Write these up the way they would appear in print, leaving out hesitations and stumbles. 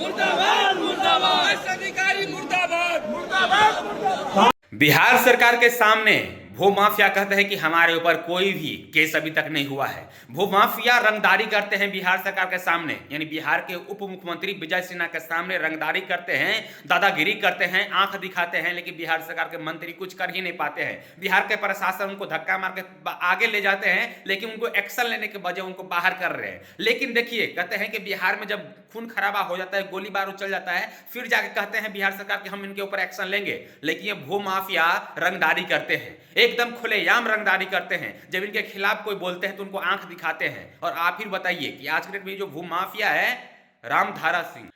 मुर्दाबाद मुर्दाबाद अधिकारी मुर्दाबाद मुर्दाबाद। बिहार सरकार के सामने भूमाफिया कहते हैं कि हमारे ऊपर कोई भी केस अभी तक नहीं हुआ है। भूमाफिया रंगदारी करते हैं बिहार सरकार के सामने, यानी बिहार के उप मुख्यमंत्री विजय सिन्हा के सामने रंगदारी करते हैं, दादागिरी करते हैं, आंख दिखाते हैं, लेकिन बिहार सरकार के मंत्री कुछ कर ही नहीं पाते हैं। बिहार के प्रशासन उनको धक्का मार के आगे ले जाते हैं, लेकिन उनको एक्शन लेने के बजाय उनको बाहर कर रहे हैं। लेकिन देखिए, कहते हैं कि बिहार में जब खून खराबा हो जाता है, गोली बारूद चल जाता है, फिर जाके कहते हैं बिहार सरकार कि हम इनके ऊपर एक्शन लेंगे। लेकिन ये भूमाफिया रंगदारी करते हैं, एकदम खुलेआम रंगदारी करते हैं। जब इनके खिलाफ कोई बोलते हैं तो उनको आंख दिखाते हैं। और आप फिर बताइए कि आज के डेट में जो भूमाफिया है रामधारा सिंह,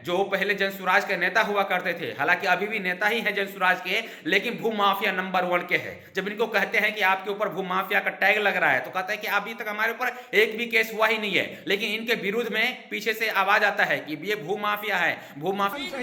जो पहले जनसुराज के नेता हुआ करते थे, हालांकि अभी भी नेता ही है जनसुराज के, लेकिन भूमाफिया नंबर 1 के है। जब इनको कहते हैं कि आपके ऊपर भूमाफिया का टैग लग रहा है, तो कहते हैं कि अभी तक हमारे ऊपर एक भी केस हुआ ही नहीं है। लेकिन इनके विरुद्ध में पीछे से आवाज आता है कि ये भूमाफिया है, भूमाफिया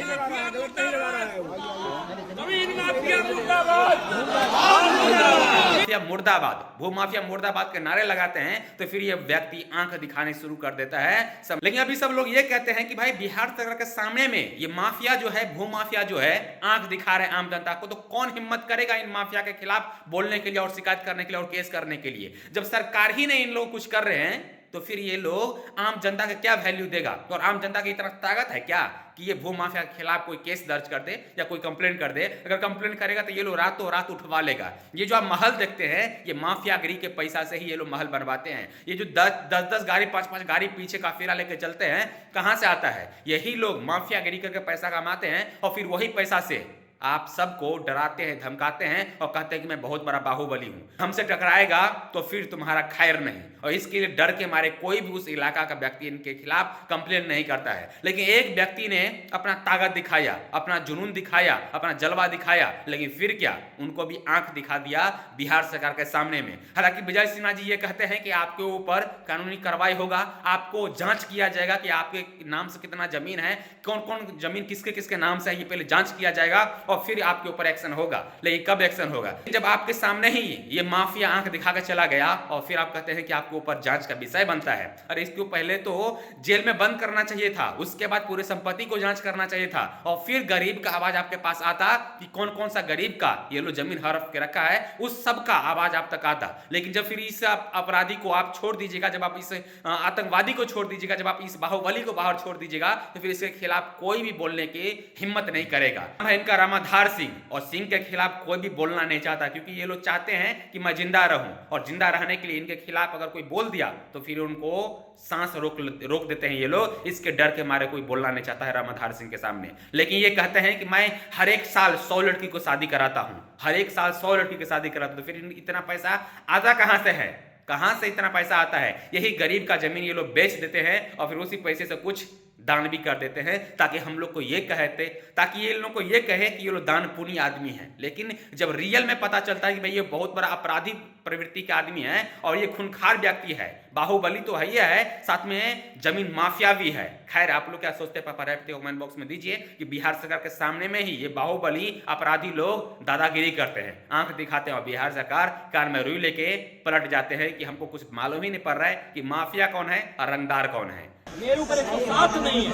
मुर्दाबाद, भूमाफिया मुर्दाबाद के नारे लगाते हैं, तो फिर ये व्यक्ति आंख दिखाने शुरू कर देता है। लेकिन अभी सब लोग ये कहते हैं कि भाई बिहार सरकार के सामने में ये माफिया जो है, भूमाफिया जो है, आंख दिखा रहे हैं आम जनता को, तो कौन हिम्मत करेगा इन माफिया के खिलाफ बोलने के लिए और शिकायत करने के लिए और केस करने के लिए। जब सरकार ही नहीं इन लोग कुछ कर रहे हैं, तो फिर ये लोग आम जनता का क्या वैल्यू देगा। और आम जनता की इतना ताकत है क्या कि ये भूमाफिया के खिलाफ कोई केस दर्ज कर दे या कोई कंप्लेंट कर दे। अगर कंप्लेंट करेगा तो ये लोग रातों रात उठवा लेगा। ये जो आप महल देखते हैं, ये माफियागिरी के पैसा से ही ये लोग महल बनवाते हैं। ये जो 10-10 गाड़ी 5-5 गाड़ी पीछे काफिला लेके चलते हैं, कहां से आता है? यही लोग माफियागिरी करके पैसा कमाते हैं और फिर वही पैसा से आप सबको डराते हैं, धमकाते हैं और कहते हैं कि मैं बहुत बड़ा बाहुबली हूं, हमसे टकराएगा तो फिर तुम्हारा खैर नहीं। और इसके लिए डर के मारे कोई भी उस इलाका का व्यक्ति इनके खिलाफ कंप्लेन नहीं करता है। लेकिन एक व्यक्ति ने अपना ताकत दिखाया, अपना जुनून दिखाया, अपना जलवा दिखाया, लेकिन फिर क्या, उनको भी आंख दिखा दिया बिहार सरकार के सामने में। हालांकि विजय सिन्हा जी ये कहते हैं कि आपके ऊपर कानूनी कार्रवाई होगा, आपको जांच किया जाएगा कि आपके नाम से कितना जमीन है, कौन कौन जमीन किसके किसके नाम से है, ये पहले जांच किया जाएगा और फिर आपके ऊपर एक्शन होगा। लेकिन कब एक्शन होगा? जब आपके सामने ही ये माफिया आंख दिखा के चला गया और फिर आप कहते हैं कि आपके ऊपर जांच का विषय बनता है। अरे इसको पहले तो जेल में बंद करना चाहिए था, उसके बाद पूरे संपत्ति को जांच करना चाहिए था, और फिर गरीब का आवाज आपके पास आता कि कौन कौन सा गरीब का ये लो जमीन हड़प के रखा है, उस सब का आवाज आप तक आता। लेकिन जब फिर इस अपराधी को आप छोड़ दीजिएगा, जब आप इस आतंकवादी को छोड़ दीजिएगा, जब आप इस बाहुबली को बाहर छोड़ दीजिएगा, तो फिर इसके खिलाफ कोई भी बोलने की हिम्मत नहीं करेगा। इनका रामधार सिंह, और सिंह के खिलाफ कोई भी बोलना नहीं चाहता, क्योंकि ये लोग चाहते हैं कि मैं जिंदा रहूं, और जिंदा रहने के लिए इनके खिलाफ अगर कोई बोल दिया तो फिर उनको सांस रोक देते हैं ये लोग। इसके डर के मारे कोई बोलना नहीं चाहता है रामधार सिंह के सामने। लेकिन ये कहते हैं कि मैं हर एक साल 100 लड़की को शादी कराता हूं, हर एक साल 100 लड़की की शादी कराता हूं, तो फिर इतना पैसा आता कहां से है? कहां से इतना पैसा आता है? यही गरीब का जमीन ये लोग बेच देते हैं और फिर उसी पैसे से कुछ दान भी कर देते हैं, ताकि हम लोग को ये कहते, ताकि ये लोग को ये कहे कि ये लोग दान पुण्य आदमी हैं। लेकिन जब रियल में पता चलता है कि भाई ये बहुत बड़ा अपराधी प्रवृत्ति के आदमी है और ये खूंखार व्यक्ति है, बाहुबली तो है ही है, साथ में जमीन माफिया भी है। खैर, आप लोग क्या सोचते हैं पापा रहते हो कमेंट बॉक्स में दीजिए कि बिहार सरकार के सामने में ही ये बाहुबली अपराधी लोग दादागिरी करते हैं, आंख दिखाते हैं, और बिहार सरकार कान में रुई लेके पलट जाते हैं कि हमको कुछ मालूम ही नहीं पड़ रहा है कि माफिया कौन है और रंगदार कौन है। मेरे ऊपर 107 नहीं है,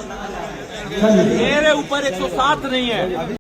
मेरे ऊपर 107 नहीं है।